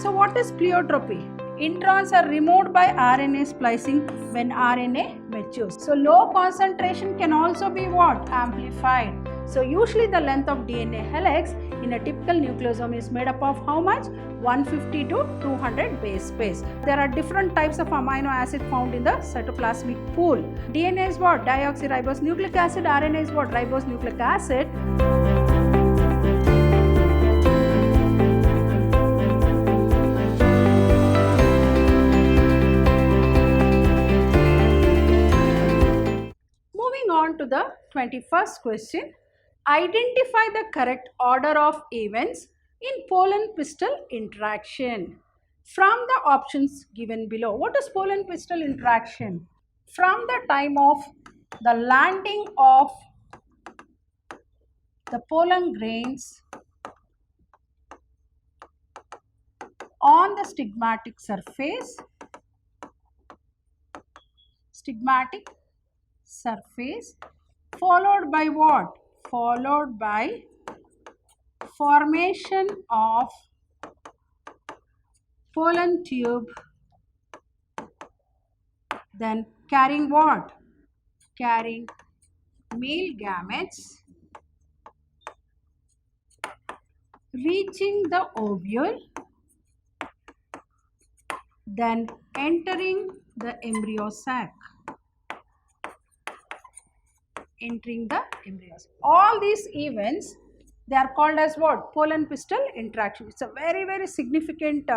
So what is pleiotropy? Introns are removed by RNA splicing when RNA matures. So low concentration can also be what? Amplified. So usually the length of DNA helix in a typical nucleosome is made up of how much? 150 to 200 base pairs. There are different types of amino acid found in the cytoplasmic pool. DNA is what? Deoxyribose nucleic acid. RNA is what? Ribose nucleic acid. On to the 21st question. Identify the correct order of events in pollen pistil interaction. From the options given below, what is pollen pistil interaction? From the time of the landing of the pollen grains on the stigmatic surface, followed by what? Followed by formation of pollen tube, then carrying what? Carrying male gametes reaching the ovule, then entering the embryo sac. All these events, they are called as what? Pollen pistil interaction. It's a very significant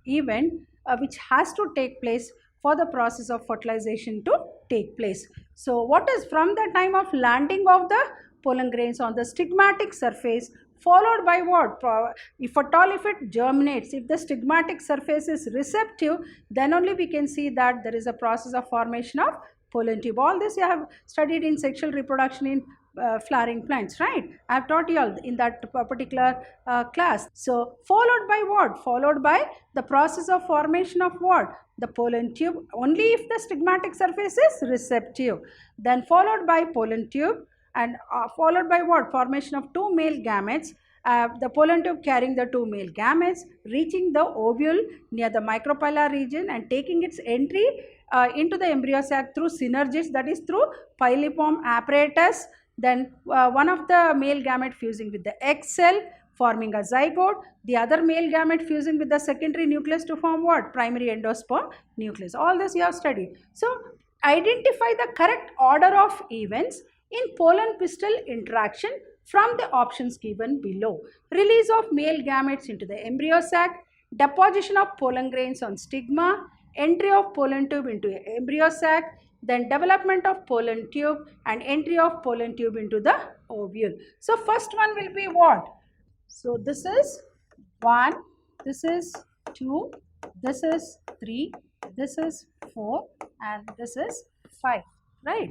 event which has to take place for the process of fertilization to take place. So what is from the time of landing of the pollen grains on the stigmatic surface, followed by what? If at all, if it germinates, if the stigmatic surface is receptive, then only we can see that there is a process of formation of pollen tube. All this you have studied in sexual reproduction in flowering plants, right? I have taught you all in that particular class. So followed by what? Followed by the process of formation of what? The pollen tube, only if the stigmatic surface is receptive. Then followed by pollen tube, and followed by what? Formation of two male gametes. The pollen tube carrying the two male gametes, reaching the ovule near the micropylar region and taking its entry into the embryo sac through synergids, that is through pyliform apparatus. Then one of the male gamete fusing with the egg cell, forming a zygote, the other male gamete fusing with the secondary nucleus to form what? Primary endosperm nucleus. All this you have studied. So identify the correct order of events in pollen pistil interaction from the options given below. Release of male gametes into the embryo sac, deposition of pollen grains on stigma, entry of pollen tube into embryo sac, then development of pollen tube and entry of pollen tube into the ovule. So first one will be what? So this is 1, this is 2, this is 3, this is 4 and this is 5, right?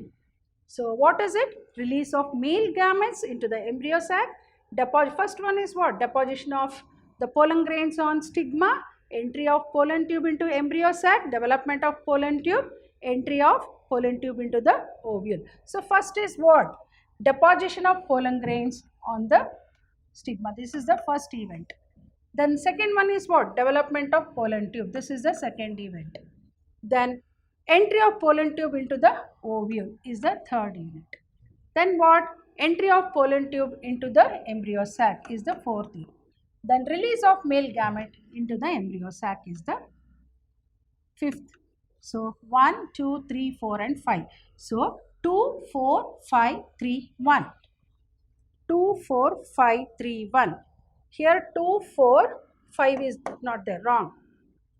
So what is it? Release of male gametes into the embryo sac. First one is what? Deposition of the pollen grains on stigma, entry of pollen tube into embryo sac, development of pollen tube, entry of pollen tube into the ovule. So first is what? Deposition of pollen grains on the stigma. This is the first event. Then second one is what? Development of pollen tube. This is the second event. Then entry of pollen tube into the ovule is the third event. Then what? Entry of pollen tube into the embryo sac is the fourth event. Then release of male gamete into the embryo sac is the fifth. So 1, 2, 3, 4 and 5. So 2, 4, 5, 3, 1. 2, 4, 5, 3, 1. Here 2, 4, 5 is not there, wrong.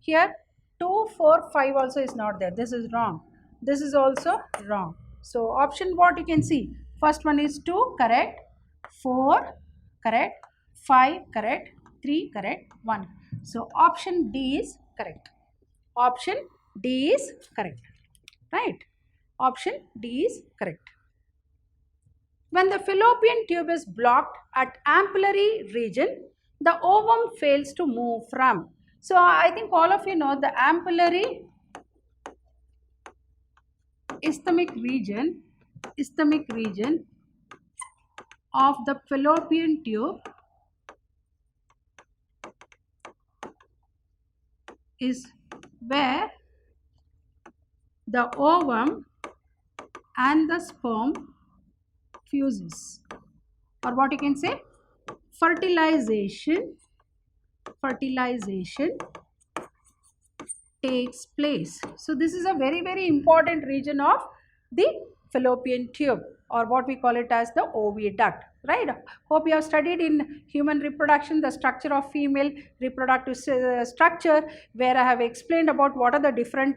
Here 2, 4, 5 also is not there. This is wrong. This is also wrong. So option what you can see? First one is 2, correct. 4, correct. 5, correct. 3, correct. 1. So option D is correct. Option D is correct. Right? Option D is correct. When the fallopian tube is blocked at ampullary region, the ovum fails to move from. So I think all of you know the ampullary isthmic region of the fallopian tube is where the ovum and the sperm fuses, or what you can say, fertilization takes place. So this is a very, very important region of the fallopian tube, or what we call it as the oviduct, right? Hope you have studied in human reproduction the structure of female reproductive structure, where I have explained about what are the different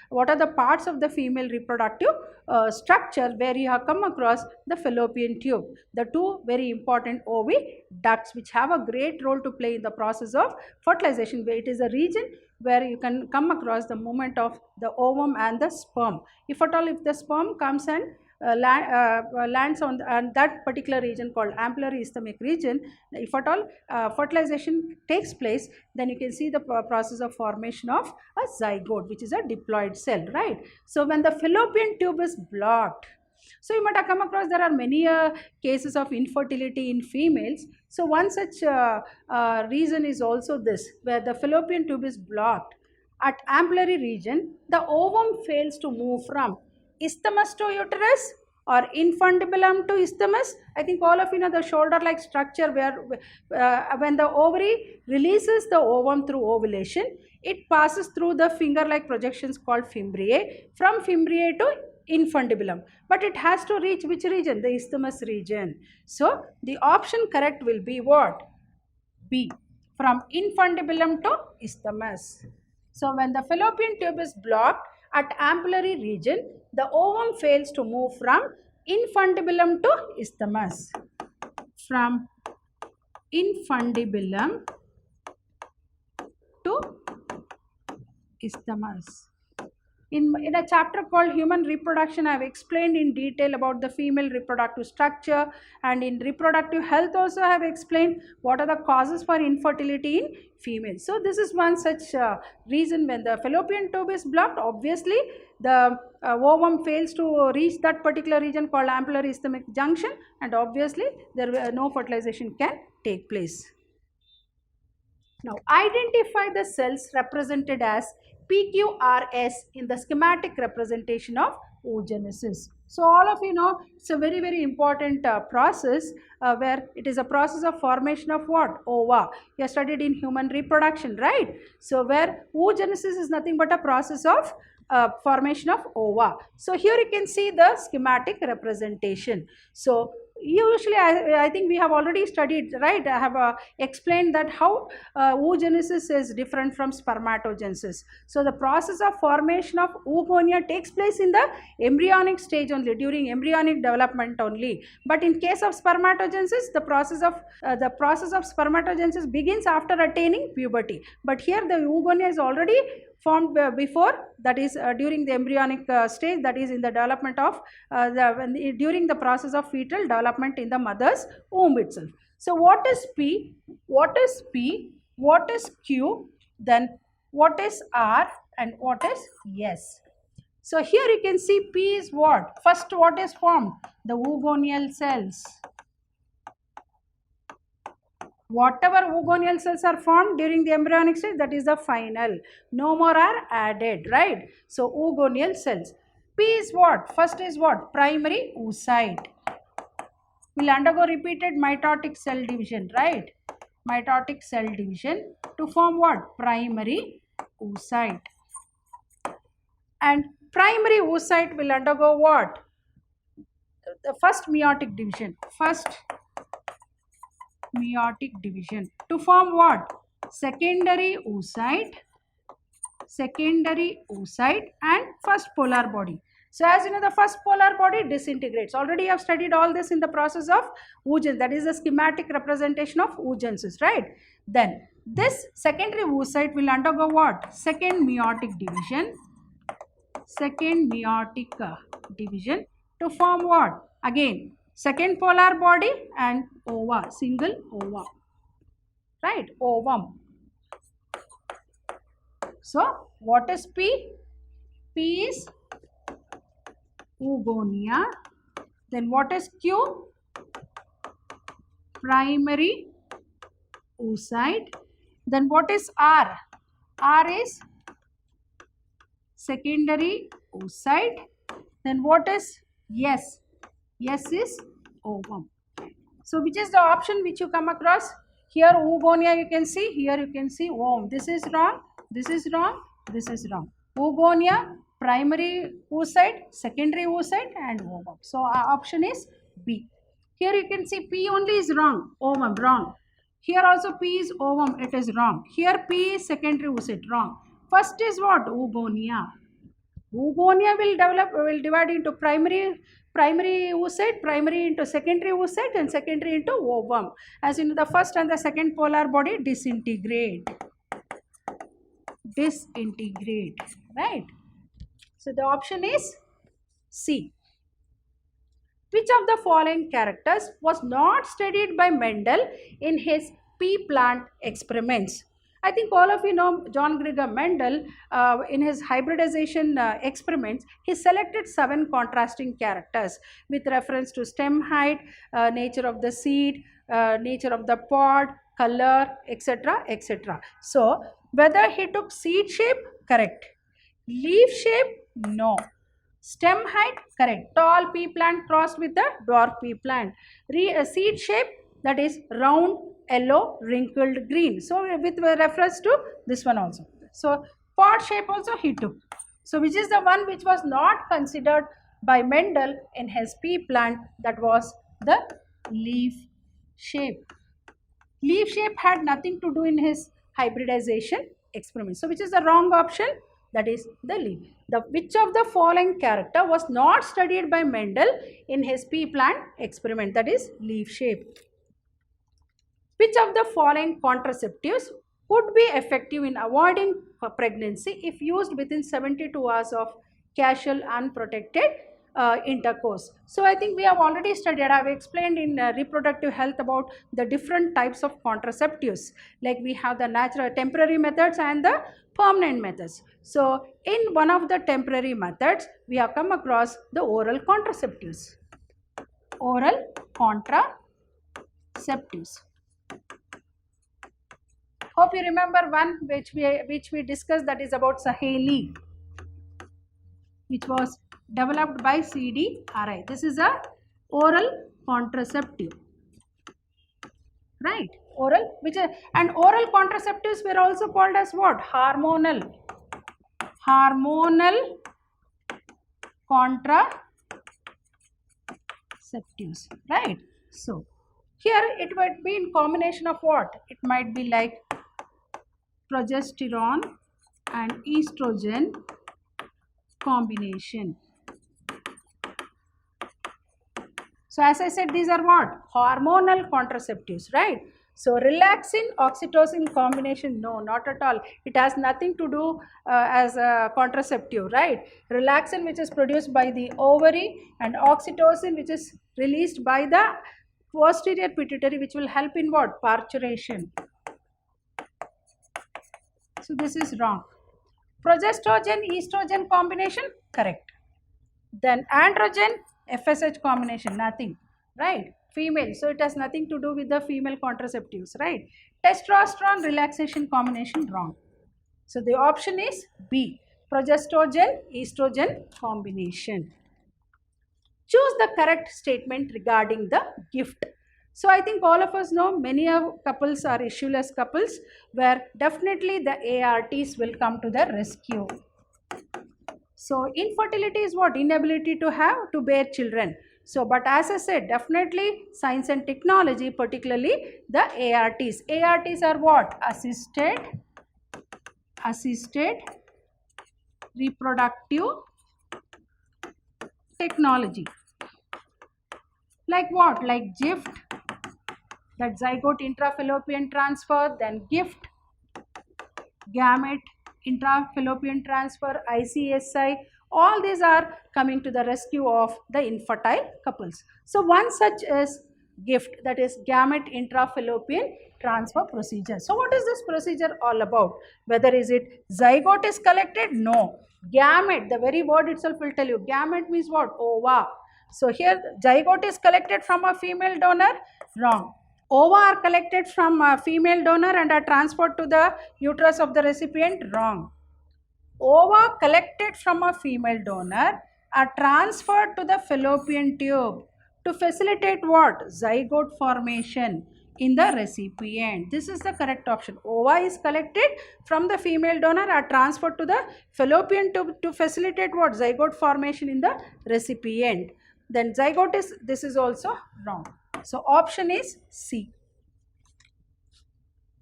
what are the parts of the female reproductive structure, where you have come across the fallopian tube, the two very important oviducts which have a great role to play in the process of fertilization, where it is a region where you can come across the movement of the ovum and the sperm. If at all, if the sperm comes and lands on that particular region called ampullary isthmic region, if at all fertilization takes place, then you can see the process of formation of a zygote, which is a diploid cell, right? So when the fallopian tube is blocked, so you might have come across there are many cases of infertility in females. So one such reason is also this, where the fallopian tube is blocked. At ampullary region, the ovum fails to move from isthmus to uterus or infundibulum to isthmus. I think all of you know the shoulder-like structure where when the ovary releases the ovum through ovulation, it passes through the finger-like projections called fimbriae. From fimbriae to infundibulum, but it has to reach which region? The isthmus region. So the option correct will be what? B, from infundibulum to isthmus. So when the fallopian tube is blocked at ampullary region, the ovum fails to move from infundibulum to isthmus. From infundibulum to isthmus. In a chapter called Human Reproduction, I have explained in detail about the female reproductive structure, and in reproductive health also I have explained what are the causes for infertility in females. So this is one such reason. When the fallopian tube is blocked, obviously the ovum fails to reach that particular region called ampullary isthmic junction, and obviously there no fertilization can take place. Now identify the cells represented as PQRS in the schematic representation of oogenesis. So all of you know it's a very, very important process where it is a process of formation of what? Ova. You have studied in human reproduction, right? So where oogenesis is nothing but a process of formation of ova. So here you can see the schematic representation. So usually I think we have already studied, right? I have explained that how oogenesis is different from spermatogenesis. So the process of formation of oogonia takes place in the embryonic stage only, during embryonic development only. But in case of spermatogenesis, the process of spermatogenesis begins after attaining puberty. But here the oogonia is already formed before, that is during the embryonic stage, that is in the development of during the process of fetal development in the mother's womb itself. So what is P, what is P, what is Q, then what is R, and what is S. So here you can see P is what? First, what is formed? The oogonial cells. Whatever oogonial cells are formed during the embryonic stage, that is the final. No more are added, right? So oogonial cells. P is what? First is what? Primary oocyte. Will undergo repeated mitotic cell division, right? Mitotic cell division to form what? Primary oocyte. And primary oocyte will undergo what? The first meiotic division. First meiotic division to form what? Secondary oocyte and first polar body. So as you know, the first polar body disintegrates. Already I have studied all this in the process of oogenesis, that is the schematic representation of oogenesis, right? Then this secondary oocyte will undergo what? Second meiotic division to form what? Again, second polar body and ova, single ova, right? Ovum. So what is P? P is oogonia. Then what is Q? Primary oocyte. Then what is R? R is secondary oocyte. Then what is S? S is ovum. So which is the option which you come across? Here oogonia you can see, here you can see ovum. This is wrong, this is wrong, this is wrong. Oogonia, primary oocyte, secondary oocyte and ovum. So our option is B. Here you can see P only is wrong, ovum wrong. Here also P is ovum, it is wrong. Here P is secondary oocyte, wrong. First is what? Oogonia. Oogonia will divide into primary oocyte, primary into secondary oocyte and secondary into ovum. As in the first and the second polar body disintegrate, right? So the option is C. Which of the following characters was not studied by Mendel in his pea plant experiments? I think all of you know John Gregor Mendel. In his hybridization experiments, he selected 7 contrasting characters with reference to stem height, nature of the seed, nature of the pod, color, etc., etc. So, whether he took seed shape, correct. Leaf shape, no. Stem height, correct. Tall pea plant crossed with the dwarf pea plant. Seed shape, that is round, yellow, wrinkled, green. So with reference to this one also. So pod shape also he took. So which is the one which was not considered by Mendel in his pea plant? That was the leaf shape. Leaf shape had nothing to do in his hybridization experiment. So which is the wrong option? That is the leaf. Which of the following character was not studied by Mendel in his pea plant experiment? That is leaf shape. Which of the following contraceptives would be effective in avoiding pregnancy if used within 72 hours of casual unprotected intercourse? So I think we have already studied, I have explained in reproductive health about the different types of contraceptives. Like we have the natural temporary methods and the permanent methods. So in one of the temporary methods, we have come across the oral contraceptives. Oral contraceptives. Hope you remember one which we discussed, that is about Saheli, which was developed by CDRI. This is a oral contraceptive, right? Oral, and oral contraceptives were also called as what? Hormonal contraceptives, right? So here it might be in combination of what? It might be like progesterone and estrogen combination. So as I said, these are what? Hormonal contraceptives, right? So relaxin, oxytocin combination, no, not at all. It has nothing to do as a contraceptive, right? Relaxin, which is produced by the ovary, and oxytocin, which is released by the posterior pituitary, which will help in what? Parturition. So this is wrong. Progesterone, estrogen combination, correct. Then androgen, FSH combination, nothing, right? Female, so it has nothing to do with the female contraceptives, right? Testosterone, relaxation combination, wrong. So the option is B, progesterone, estrogen combination. Choose the correct statement regarding the gift. So I think all of us know many of couples are issueless couples, where definitely the ARTs will come to the rescue. So infertility is what? Inability to bear children. So but as I said, definitely science and technology, particularly the ARTs. ARTs are what? Assisted reproductive technology. Like what? Like GIFT, that zygote intrafallopian transfer, then GIFT, gamete intrafallopian transfer, ICSI, all these are coming to the rescue of the infertile couples. So one such is GIFT, that is gamete intrafallopian transfer procedure. So what is this procedure all about? Whether is it zygote is collected? No. Gamete, the very word itself will tell you. Gamete means what? Ova. So here zygote is collected from a female donor? Wrong. Ova are collected from a female donor and are transferred to the uterus of the recipient. Wrong. Ova collected from a female donor are transferred to the fallopian tube to facilitate what? Zygote formation in the recipient. This is the correct option. Ova is collected from the female donor are transferred to the fallopian tube to facilitate what? Zygote formation in the recipient. Then zygote is, this is also wrong. So option is C.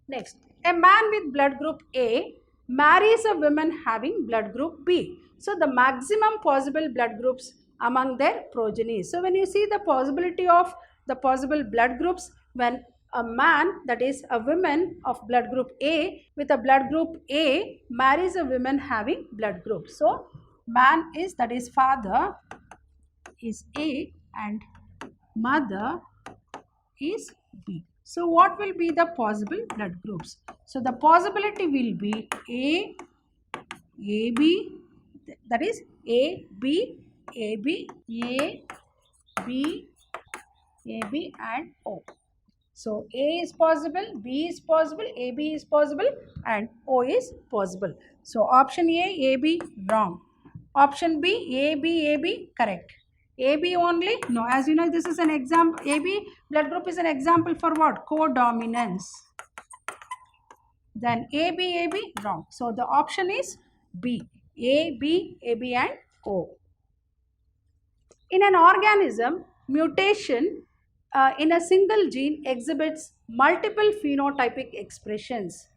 Next, a man with blood group A marries a woman having blood group B. So the maximum possible blood groups among their progeny. So when you see the possibility of the possible blood groups, when a man, that is a woman of blood group A with a blood group A marries a woman having blood group. So man is, that is father is A and mother is B. So what will be the possible blood groups? So the possibility will be A, AB, that is A, B, AB, A, B, AB and O. So A is possible, B is possible, AB is possible and O is possible. So option A, AB wrong. Option B, AB, AB correct. AB only? No, as you know, this is an example. AB blood group is an example for what? Codominance. Then AB, AB wrong. So the option is B. A, B, AB and O. In an organism, mutation in a single gene exhibits multiple phenotypic expressions.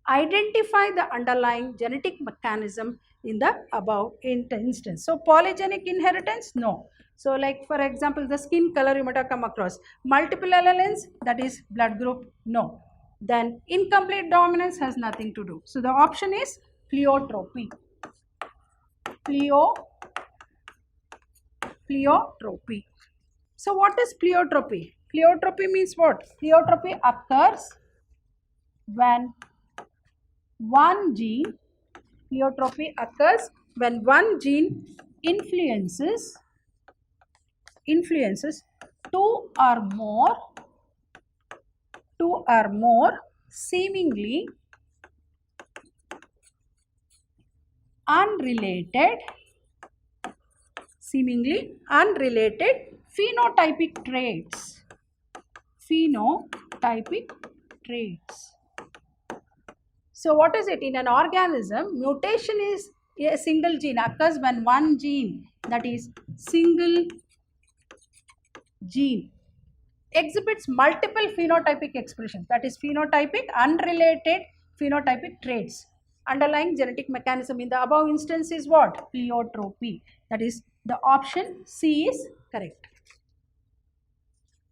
Identify the underlying genetic mechanism in the above instance. So polygenic inheritance? No. So like for example, the skin color you might have come across. Multiple allelins, that is blood group? No. Then incomplete dominance has nothing to do. So the option is pleiotropy. Pleiotropy. So what is pleiotropy? Pleiotropy means what? Pleiotropy occurs when one gene influences two or more seemingly unrelated phenotypic traits. So what is it? In an organism, mutation is a single gene occurs when one gene, that is single gene, exhibits multiple phenotypic expressions, that is phenotypic, unrelated phenotypic traits. Underlying genetic mechanism in the above instance is what? Pleiotropy. That is the option C is correct.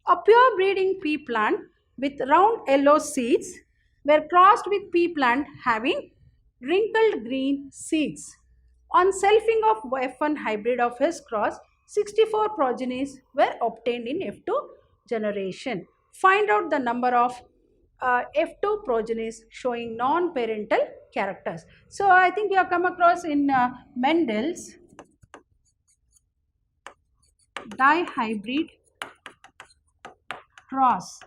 A pure breeding pea plant with round yellow seeds were crossed with pea plant having wrinkled green seeds. On selfing of F1 hybrid of his cross, 64 progenies were obtained in F2 generation. Find out the number of F2 progenies showing non-parental characters. So I think you have come across in Mendel's dihybrid cross.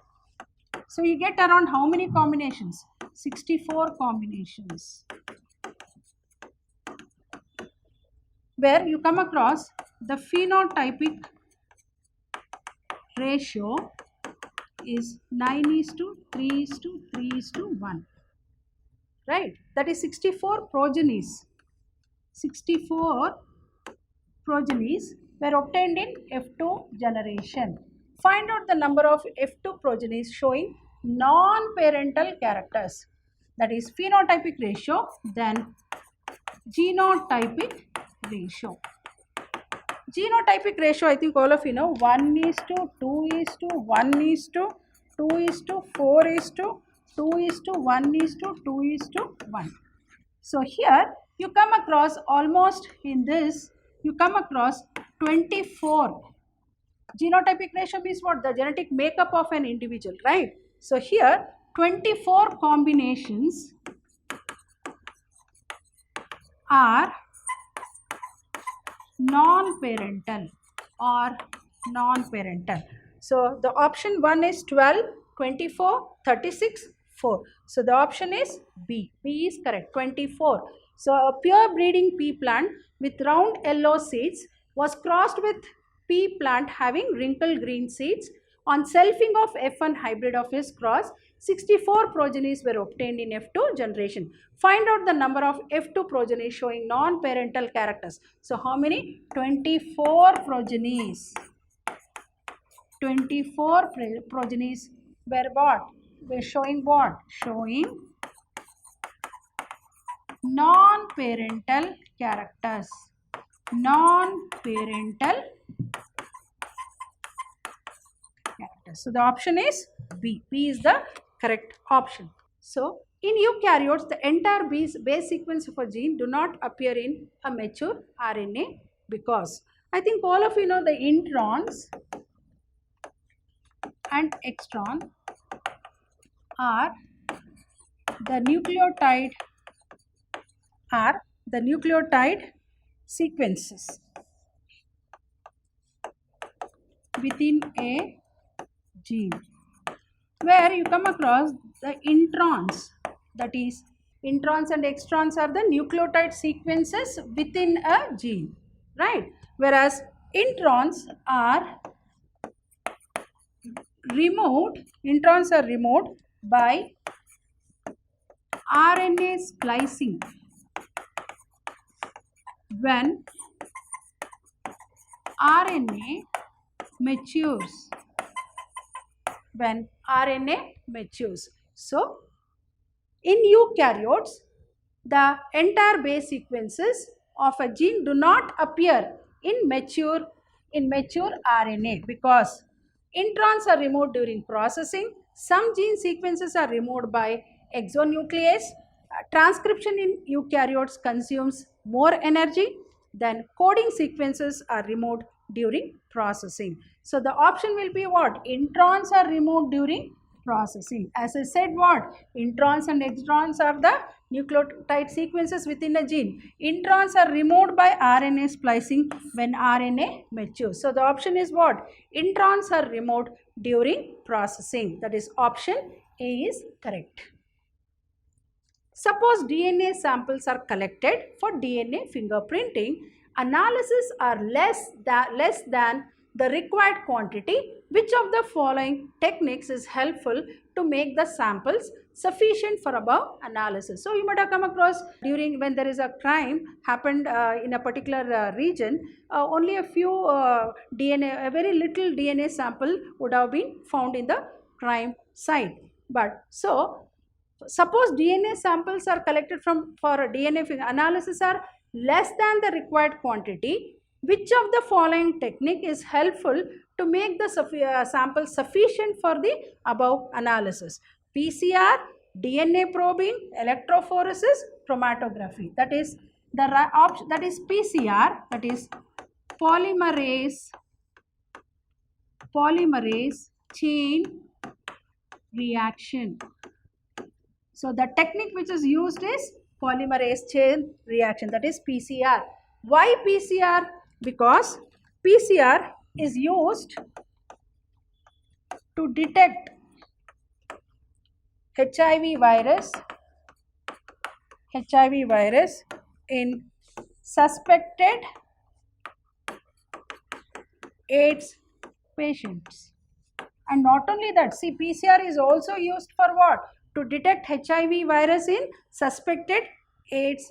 So you get around how many combinations? 64 combinations. Where you come across the phenotypic ratio is 9:3:3:1. Right? That is 64 progenies. 64 progenies were obtained in F2 generation. Find out the number of F2 progenies showing non-parental characters. That is phenotypic ratio, then genotypic ratio. Genotypic ratio, I think all of you know, 1:2:1:2:4:2:1:2:1. So here you come across almost in this, you come across 24. Genotypic ratio means what? The genetic makeup of an individual, right? So here 24 combinations are non-parental. So the option 1 is 12, 24, 36, 4. So the option is B. B is correct. 24. So a pure breeding pea plant with round yellow seeds was crossed with pea plant having wrinkled green seeds. On selfing of F1 hybrid of his cross, 64 progenies were obtained in F2 generation. Find out the number of F2 progenies showing non-parental characters. So how many? 24 progenies. 24 progenies were what? Were showing what? Showing non-parental characters. Non-parental characters. So the option is B. B is the correct option. So in eukaryotes, the entire base sequence of a gene do not appear in a mature RNA because I think all of you know the introns and extron are the nucleotide sequences within a gene where you come across the introns, that is introns and extrons are the nucleotide sequences within a gene, right? Whereas introns are removed by RNA splicing when RNA matures. So in eukaryotes, the entire base sequences of a gene do not appear in mature RNA because introns are removed during processing. Some gene sequences are removed by exonuclease. Transcription in eukaryotes consumes more energy than coding sequences are removed during processing. So the option will be what? Introns are removed during processing. As I said, what? Introns and extrons are the nucleotide sequences within a gene. Introns are removed by RNA splicing when RNA matures. So the option is what? Introns are removed during processing. That is option A is correct. Suppose DNA samples are collected for DNA fingerprinting. Analysis are less than the required quantity. Which of the following techniques is helpful to make the samples sufficient for above analysis? So you might have come across during when there is a crime happened in a particular region, only a few a very little DNA sample would have been found in the crime site. But so suppose DNA samples are collected for DNA analysis are less than the required quantity. Which of the following technique is helpful to make the sample sufficient for the above analysis? PCR, DNA probing, electrophoresis, chromatography. That is the option. That is PCR. That is polymerase chain reaction. So the technique which is used is polymerase chain reaction. That is PCR. Why PCR? Because PCR is used to detect HIV virus in suspected AIDS patients. And not only that, see, PCR is also used for what? To detect HIV virus in suspected AIDS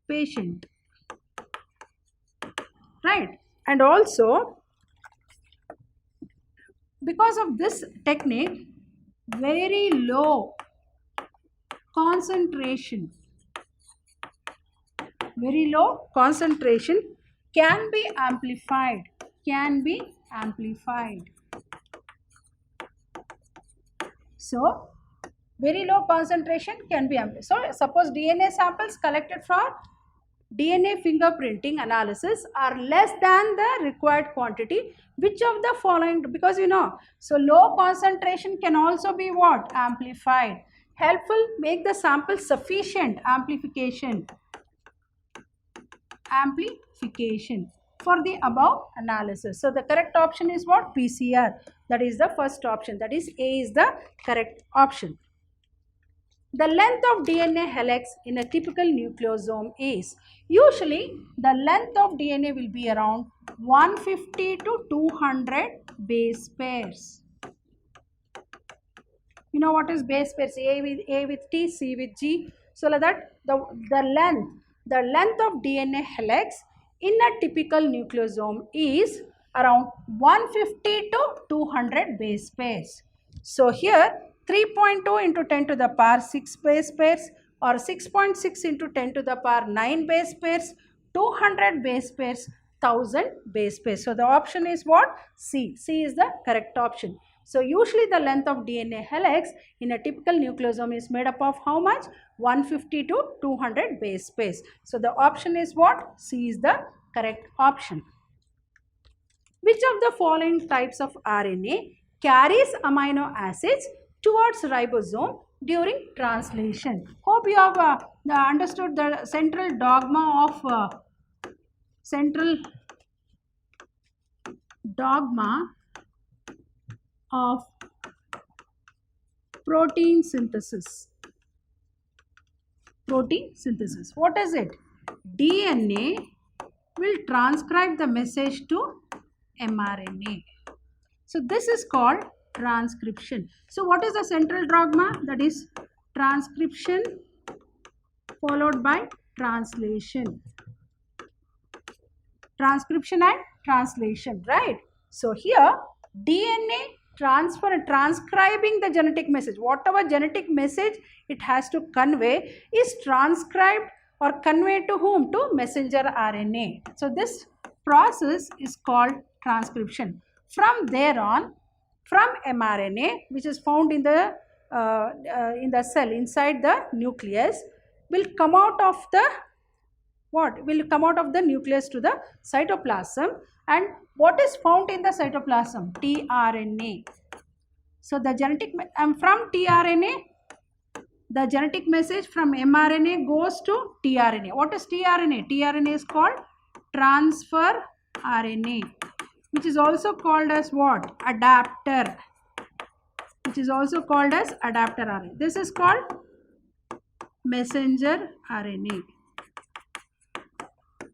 patient. Right? And also, because of this technique, very low concentration can be amplified. So very low concentration can be amplified. So suppose DNA samples collected for DNA fingerprinting analysis are less than the required quantity. Which of the following? Because you know, so low concentration can also be what? Amplified. Helpful, make the sample sufficient. Amplification. for the above analysis. So the correct option is what? PCR. That is the first option. That is A is the correct option. The length of DNA helix in a typical nucleosome is, usually the length of DNA will be around 150 to 200 base pairs. You know what is base pairs? A with T, C with G. So like that the length of DNA helix in a typical nucleosome is around 150 to 200 base pairs. So here 3.2 into 10 to the power 6 base pairs, or 6.6 into 10 to the power 9 base pairs, 200 base pairs, 1000 base pairs. So the option is what? C. C is the correct option. So usually the length of DNA helix in a typical nucleosome is made up of how much? 150 to 200 base pairs. So the option is what? C is the correct option. Which of the following types of RNA carries amino acids towards ribosome during translation? Hope you have understood the central dogma of protein synthesis. Protein synthesis. What is it? DNA will transcribe the message to mRNA. So this is called transcription. So what is the central dogma? That is transcription followed by translation. Transcription and translation, right? So here DNA transcribing the genetic message. Whatever genetic message it has to convey is transcribed or conveyed to whom? To messenger RNA. So this process is called transcription. From there on, from mRNA, which is found in the cell inside the nucleus, will come out of the what? Will come out of the nucleus to the cytoplasm. And what is found in the cytoplasm? tRNA. So the genetic from tRNA, the genetic message from mRNA goes to tRNA. What is tRNA? tRNA is called transfer RNA, which is also called as what? Adapter. Which is also called as adapter RNA. This is called messenger RNA.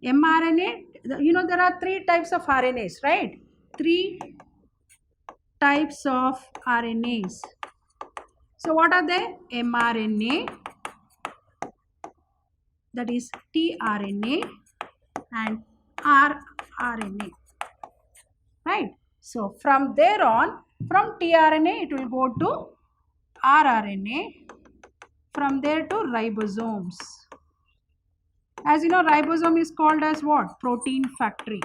mRNA, you know there are 3 types of RNAs, right? 3 types of RNAs. So what are they? mRNA, that is tRNA, and rRNA, right? So from there on, from tRNA it will go to rRNA, from there to ribosomes. As you know, ribosome is called as what? Protein factory.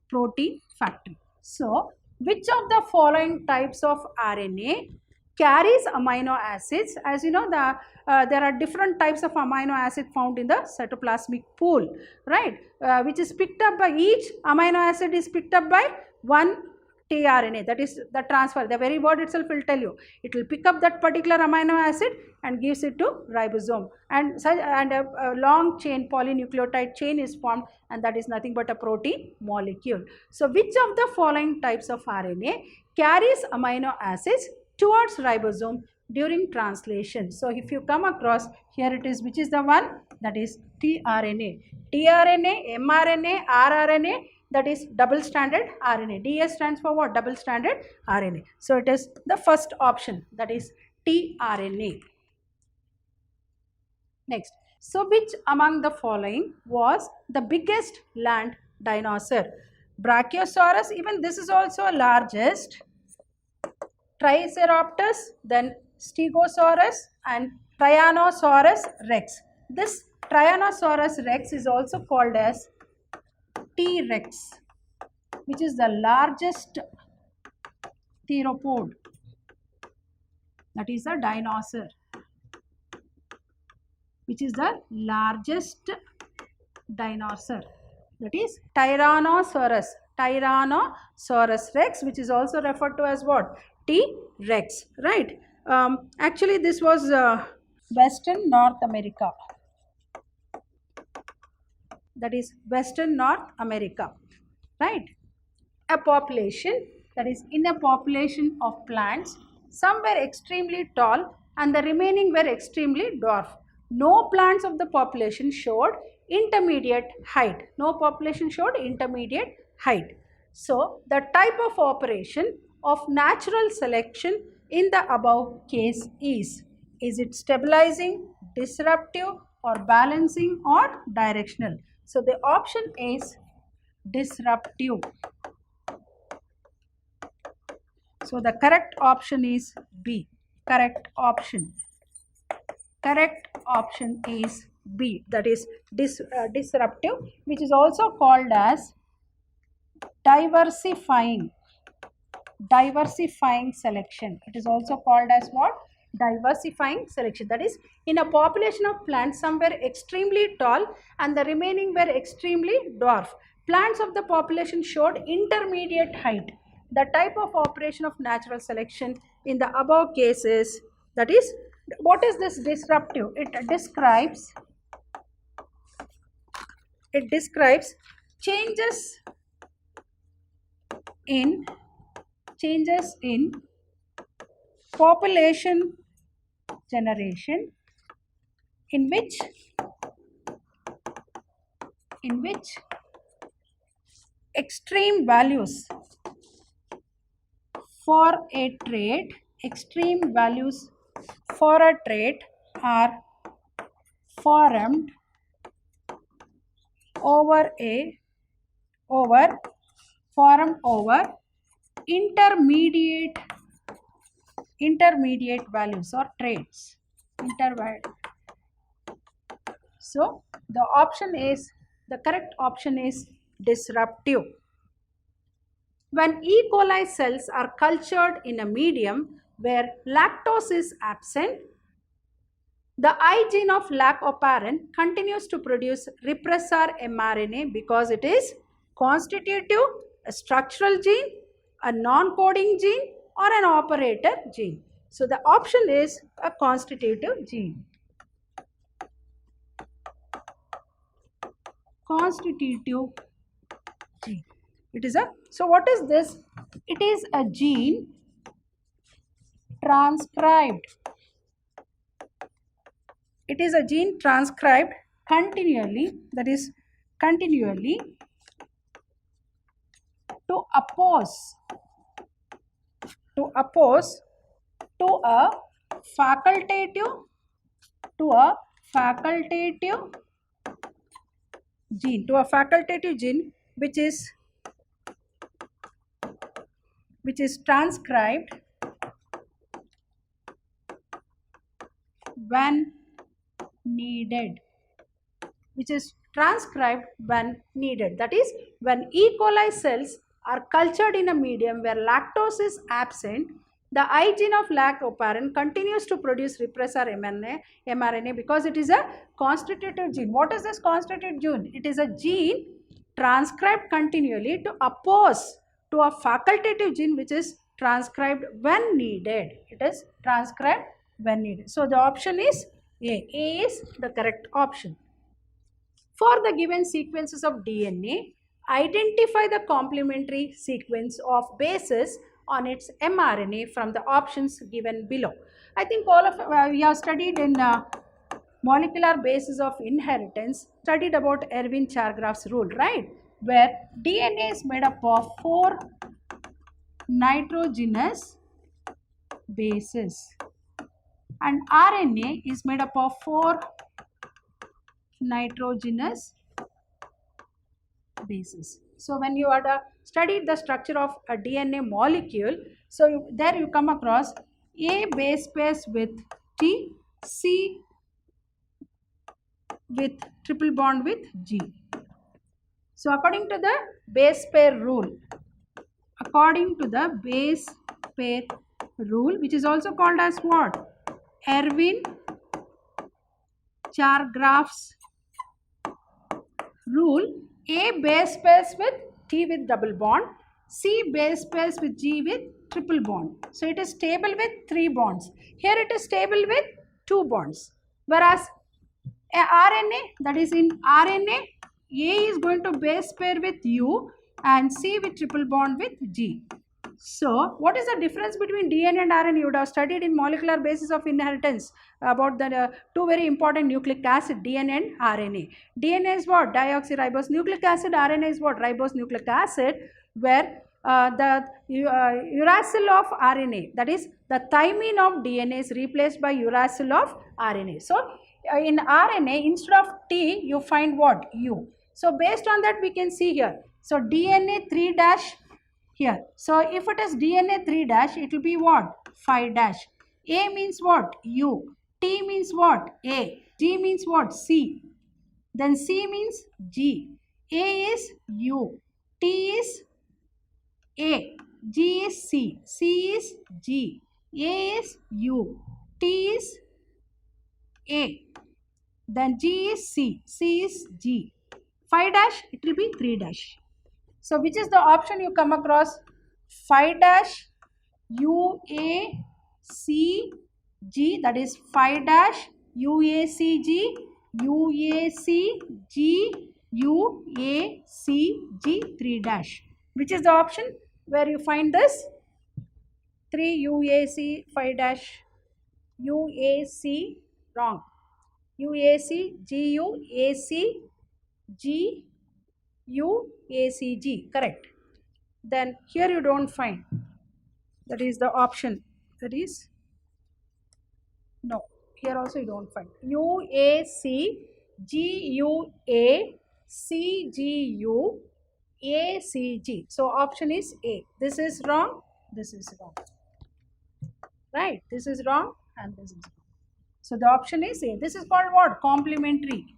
Protein factory. So which of the following types of RNA carries amino acids? As you know, there are different types of amino acid found in the cytoplasmic pool, right? Which is picked up by each amino acid is picked up by one tRNA. That is the transfer. The very word itself will tell you. It will pick up that particular amino acid and gives it to ribosome. And a long chain, polynucleotide chain is formed, and that is nothing but a protein molecule. So which of the following types of RNA carries amino acids towards ribosome during translation? So if you come across, here it is, which is the one? That is tRNA. tRNA, mRNA, rRNA, that is double stranded RNA. DS stands for what? Double stranded RNA. So it is the first option, that is tRNA. Next, so which among the following was the biggest land dinosaur? Brachiosaurus, even this is also largest. Triceratops, then Stegosaurus, and Tyrannosaurus rex. This Tyrannosaurus rex is also called as T-Rex, which is the largest theropod. That is a dinosaur, which is the largest dinosaur. That is Tyrannosaurus rex, which is also referred to as what? T-Rex, right? Actually, this was Western North America. that is Western North America, right? A population, that is in a population of plants, some were extremely tall and the remaining were extremely dwarf. No plants of the population showed intermediate height. No population showed intermediate height. So the type of operation of natural selection in the above case is it stabilizing, disruptive, or balancing, or directional? So the option is disruptive. So the correct option is B. Correct option. Correct option is B. That is disruptive, which is also called as diversifying. Diversifying selection. It is also called as what? Diversifying selection. That is, in a population of plants, some were extremely tall and the remaining were extremely dwarf. Plants of the population showed intermediate height. The type of operation of natural selection in the above cases, that is, what is this disruptive? It describes changes in population generation in which extreme values for a trait, extreme values for a trait are formed over intermediate values or traits. So the correct option is disruptive. When E. coli cells are cultured in a medium where lactose is absent, the I gene of lac operant continues to produce repressor mRNA because it is constitutive, a structural gene, a non-coding gene, or an operator gene. So the option is a constitutive gene. Constitutive gene. So what is this? It is a gene transcribed. It is a gene transcribed continually, that is continually, to oppose to a facultative gene which is transcribed when needed. That is, when E. coli cells are cultured in a medium where lactose is absent, the I gene of lac operant continues to produce repressor mRNA because it is a constitutive gene. What is this constitutive gene? It is a gene transcribed continually to oppose to a facultative gene which is transcribed when needed. It is transcribed when needed. So the option is A. A is the correct option. For the given sequences of DNA, identify the complementary sequence of bases on its mRNA from the options given below. I think all of we have studied in molecular basis of inheritance, studied about Erwin Chargaff's rule, right? Where DNA is made up of 4 nitrogenous bases and RNA is made up of 4 nitrogenous bases. So when you had studied the structure of a DNA molecule, so there you come across A base pairs with T, C with triple bond with G. So according to the base pair rule, which is also called as what? Erwin Chargaff's rule, A base pairs with T with double bond, C base pairs with G with triple bond. So it is stable with 3 bonds. Here it is stable with 2 bonds. Whereas a RNA, that is in RNA, A is going to base pair with U and C with triple bond with G. So, what is the difference between DNA and RNA? You would have studied in molecular basis of inheritance about the two very important nucleic acid, DNA and RNA. DNA is what? Deoxyribose nucleic acid. RNA is what? Ribose nucleic acid, where the uracil of RNA, that is the thymine of DNA, is replaced by uracil of RNA. So, in RNA, instead of T, you find what? U. So, based on that, we can see here. So, DNA 3 dash here. So, if it is DNA 3 dash, it will be what? 5 dash. A means what? U. T means what? A. G means what? C. Then C means G. A is U. T is A. G is C. C is G. A is U. T is A. Then G is C. C is G. 5 dash, it will be 3 dash. So, which is the option you come across? 5 dash UACG, that is 5 dash UACG, UACG, UACG 3 dash. Which is the option where you find this? 3 UAC 5 dash UAC, wrong. UAC, GUAC, GUACG, correct. Then here you don't find. That is the option. That is, no, here also you don't find. UAC, GUA, CGU, ACG. So option is A. This is wrong. This is wrong. Right? This is wrong and this is wrong. So the option is A. This is called what? Complementary.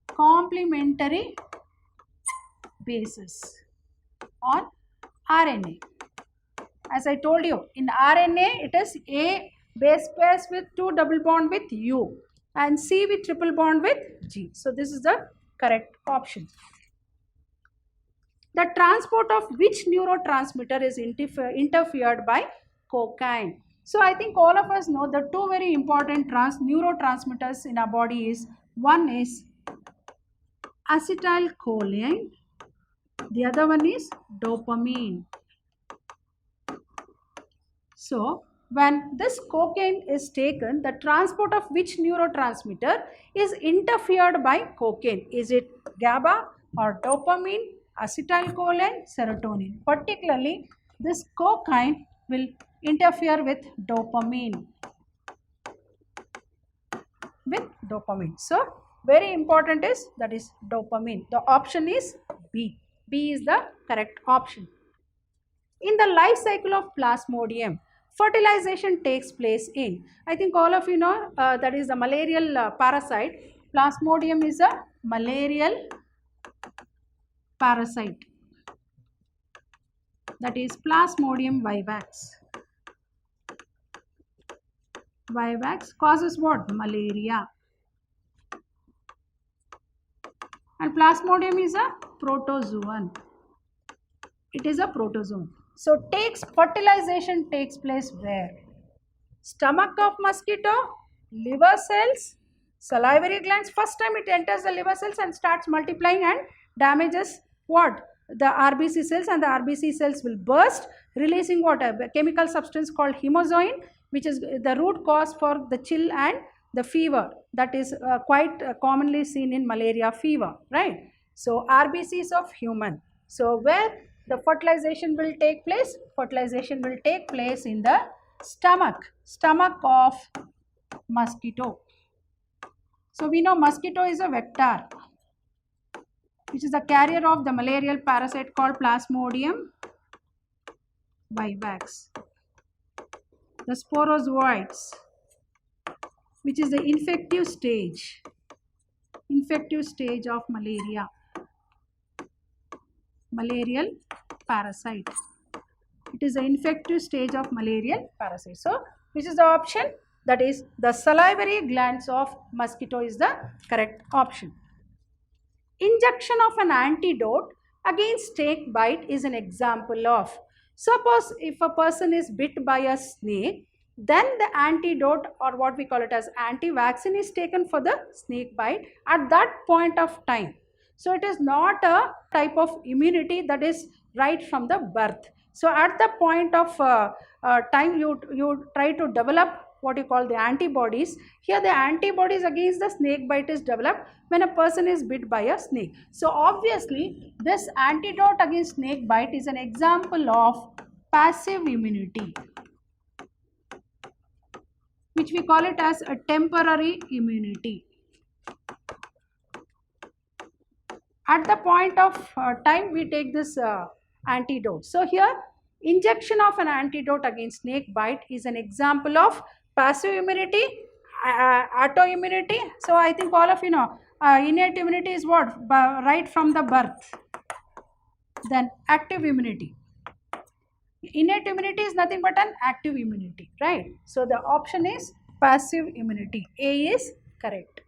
Complementary basis on RNA. As I told you, in RNA it is A base pairs with 2 double bond with U and C with triple bond with G. So this is the correct option. The transport of which neurotransmitter is interfered by cocaine? So I think all of us know the two very important neurotransmitters in our body is, one is acetylcholine, the other one is dopamine. So when this cocaine is taken, the transport of which neurotransmitter is interfered by cocaine? Is it GABA or dopamine, acetylcholine, serotonin? Particularly this cocaine will interfere with dopamine. So very important is, that is dopamine. The option is B. B is the correct option. In the life cycle of Plasmodium, fertilization takes place in, I think all of you know, that is the malarial parasite. Plasmodium is a malarial parasite. That is Plasmodium vivax. Vivax causes what? Malaria. And Plasmodium is a protozoan. It is a protozoan. So fertilization takes place where? Stomach of mosquito, liver cells, salivary glands. First time it enters the liver cells and starts multiplying and damages what? The RBC cells, and the RBC cells will burst, releasing what? A chemical substance called hemozoin, which is the root cause for the chill and the fever that is quite commonly seen in malaria fever, right? So RBCs of human. So where the fertilization will take place? Fertilization will take place in the stomach of mosquito. So we know mosquito is a vector, which is a carrier of the malarial parasite called Plasmodium vivax. The sporozoites, which is the infective stage of malaria, malarial parasite. It is the infective stage of malarial parasite. So which is the option? That is the salivary glands of mosquito is the correct option. Injection of an antidote against snake bite is an example of. Suppose if a person is bit by a snake, then the antidote, or what we call it as anti-vaccine, is taken for the snake bite at that point of time. So it is not a type of immunity that is right from the birth. So at the point of time you try to develop what you call the antibodies. Here the antibodies against the snake bite is developed when a person is bit by a snake. So obviously this antidote against snake bite is an example of passive immunity, which we call it as a temporary immunity. At the point of time we take this antidote. So here injection of an antidote against snake bite is an example of passive immunity, autoimmunity. So I think all of you know innate immunity is what? Right from the birth. Then active immunity. Innate immunity is nothing but an active immunity, right? So the option is passive immunity. A is correct.